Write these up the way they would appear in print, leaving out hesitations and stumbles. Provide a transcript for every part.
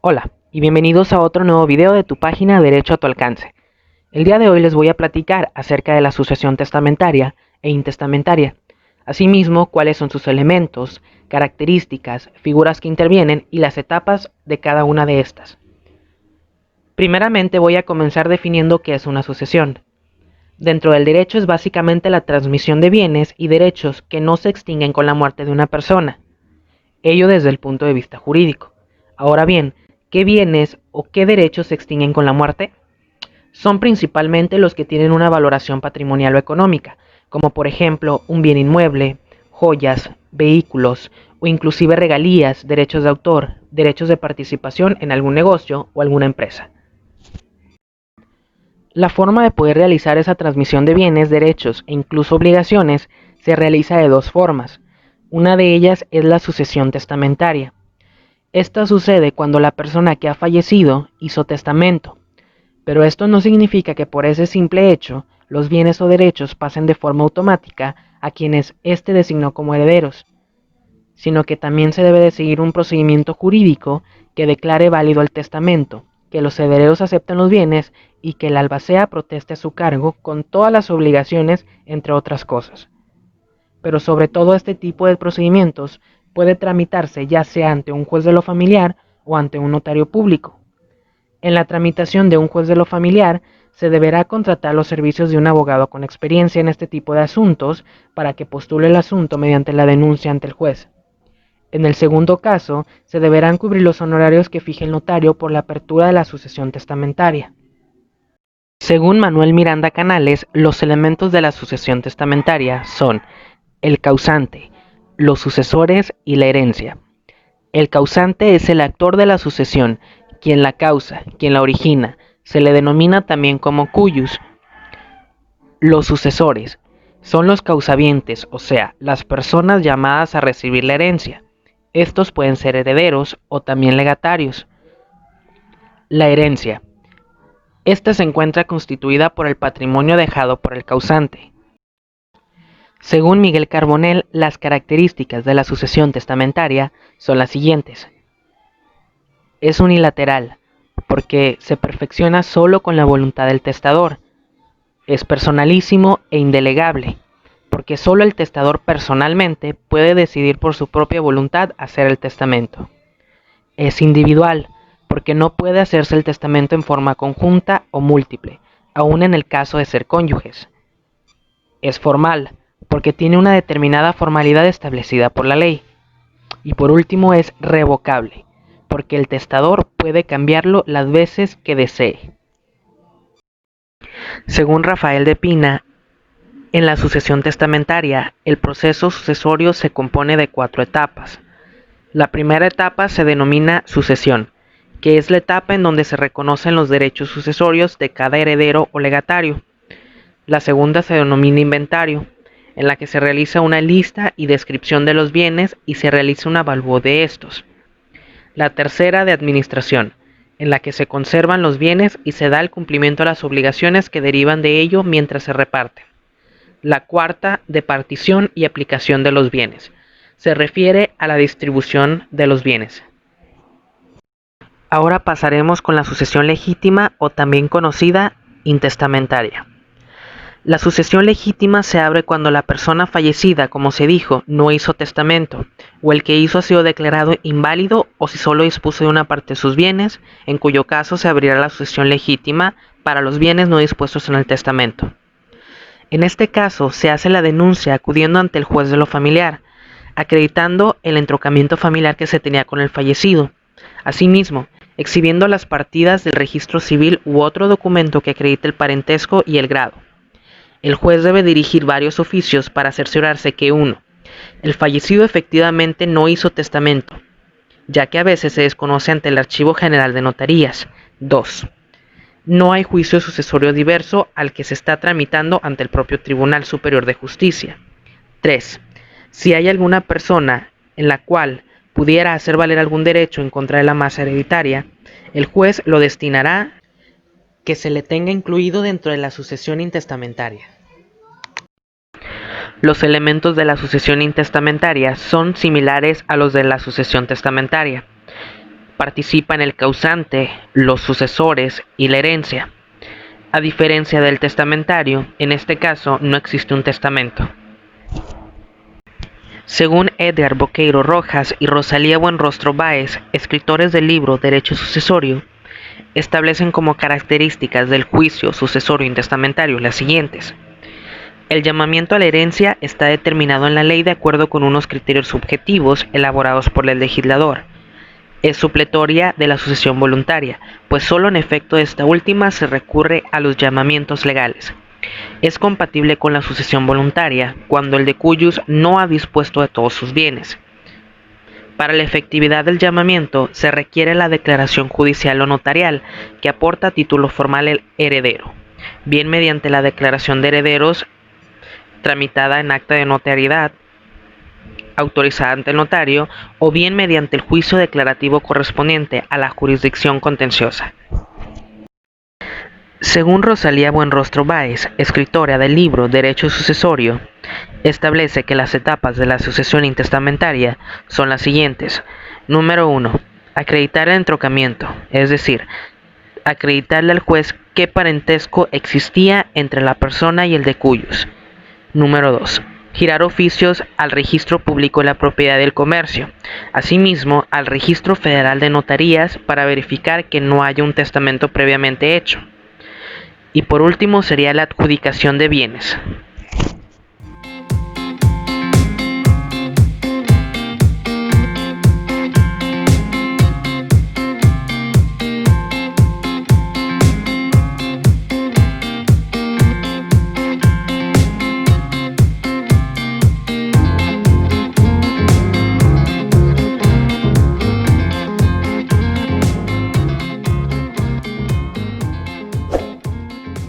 Hola y bienvenidos a otro nuevo video de tu página Derecho a tu alcance. El día de hoy les voy a platicar acerca de la sucesión testamentaria e intestamentaria. Asimismo, cuáles son sus elementos, características, figuras que intervienen y las etapas de cada una de estas. Primeramente voy a comenzar definiendo qué es una sucesión. Dentro del derecho es básicamente la transmisión de bienes y derechos que no se extinguen con la muerte de una persona. Ello desde el punto de vista jurídico. Ahora bien, ¿qué bienes o qué derechos se extinguen con la muerte? Son principalmente los que tienen una valoración patrimonial o económica, como por ejemplo un bien inmueble, joyas, vehículos o inclusive regalías, derechos de autor, derechos de participación en algún negocio o alguna empresa. La forma de poder realizar esa transmisión de bienes, derechos e incluso obligaciones se realiza de dos formas. Una de ellas es la sucesión testamentaria. Esta sucede cuando la persona que ha fallecido hizo testamento, pero esto no significa que por ese simple hecho los bienes o derechos pasen de forma automática a quienes éste designó como herederos, sino que también se debe de seguir un procedimiento jurídico que declare válido el testamento, que los herederos acepten los bienes y que el albacea proteste a su cargo con todas las obligaciones, entre otras cosas. Pero sobre todo este tipo de procedimientos puede tramitarse ya sea ante un juez de lo familiar o ante un notario público. En la tramitación de un juez de lo familiar se deberá contratar los servicios de un abogado con experiencia en este tipo de asuntos para que postule el asunto mediante la denuncia ante el juez. En el segundo caso, se deberán cubrir los honorarios que fije el notario por la apertura de la sucesión testamentaria. Según Manuel Miranda Canales, los elementos de la sucesión testamentaria son el causante, los sucesores y la herencia. El causante es el actor de la sucesión, quien la causa, quien la origina. Se le denomina también como cuyus. Los sucesores son los causavientes, o sea, las personas llamadas a recibir la herencia. Estos pueden ser herederos o también legatarios. La herencia. Esta se encuentra constituida por el patrimonio dejado por el causante. Según Miguel Carbonell, las características de la sucesión testamentaria son las siguientes. Es unilateral, porque se perfecciona solo con la voluntad del testador. Es personalísimo e indelegable, porque solo el testador personalmente puede decidir por su propia voluntad hacer el testamento. Es individual, porque no puede hacerse el testamento en forma conjunta o múltiple, aun en el caso de ser cónyuges. Es formal, porque tiene una determinada formalidad establecida por la ley. Y por último es revocable, porque el testador puede cambiarlo las veces que desee. Según Rafael de Pina, en la sucesión testamentaria, el proceso sucesorio se compone de 4 etapas. La primera etapa se denomina sucesión, que es la etapa en donde se reconocen los derechos sucesorios de cada heredero o legatario. La segunda se denomina inventario, en la que se realiza una lista y descripción de los bienes y se realiza un avalúo de estos. La tercera de administración, en la que se conservan los bienes y se da el cumplimiento a las obligaciones que derivan de ello mientras se reparten. La cuarta de partición y aplicación de los bienes. Se refiere a la distribución de los bienes. Ahora pasaremos con la sucesión legítima o también conocida intestamentaria. La sucesión legítima se abre cuando la persona fallecida, como se dijo, no hizo testamento, o el que hizo ha sido declarado inválido, o si solo dispuso de una parte de sus bienes, en cuyo caso se abrirá la sucesión legítima para los bienes no dispuestos en el testamento. En este caso se hace la denuncia acudiendo ante el juez de lo familiar, acreditando el entroncamiento familiar que se tenía con el fallecido. Asimismo, exhibiendo las partidas del registro civil u otro documento que acredite el parentesco y el grado. El juez debe dirigir varios oficios para cerciorarse que 1. El fallecido efectivamente no hizo testamento, ya que a veces se desconoce ante el Archivo General de Notarías. 2. No hay juicio sucesorio diverso al que se está tramitando ante el propio Tribunal Superior de Justicia. 3. Si hay alguna persona en la cual pudiera hacer valer algún derecho en contra de la masa hereditaria, el juez lo destinará que se le tenga incluido dentro de la sucesión intestamentaria. Los elementos de la sucesión intestamentaria son similares a los de la sucesión testamentaria. participa en el causante, los sucesores y la herencia. A diferencia del testamentario, en este caso no existe un testamento. Según Edgar Boqueiro Rojas y Rosalía Buenrostro Báez, escritores del libro Derecho Sucesorio, establecen como características del juicio sucesorio intestamentario las siguientes. El llamamiento a la herencia está determinado en la ley de acuerdo con unos criterios subjetivos elaborados por el legislador. Es supletoria de la sucesión voluntaria, pues solo en efecto de esta última se recurre a los llamamientos legales. Es compatible con la sucesión voluntaria cuando el decuyus no ha dispuesto de todos sus bienes. Para la efectividad del llamamiento se requiere la declaración judicial o notarial que aporta título formal el heredero, bien mediante la declaración de herederos tramitada en acta de notariedad autorizada ante el notario o bien mediante el juicio declarativo correspondiente a la jurisdicción contenciosa. Según Rosalía Buenrostro Báez, escritora del libro Derecho Sucesorio, establece que las etapas de la sucesión intestamentaria son las siguientes. Número 1. Acreditar el entroncamiento, es decir, acreditarle al juez qué parentesco existía entre la persona y el decuyus. Número 2. Girar oficios al Registro Público de la Propiedad del Comercio, asimismo al Registro Federal de Notarías para verificar que no haya un testamento previamente hecho. Y por último sería la adjudicación de bienes.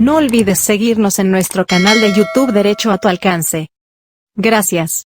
No olvides seguirnos en nuestro canal de YouTube Derecho a tu alcance. Gracias.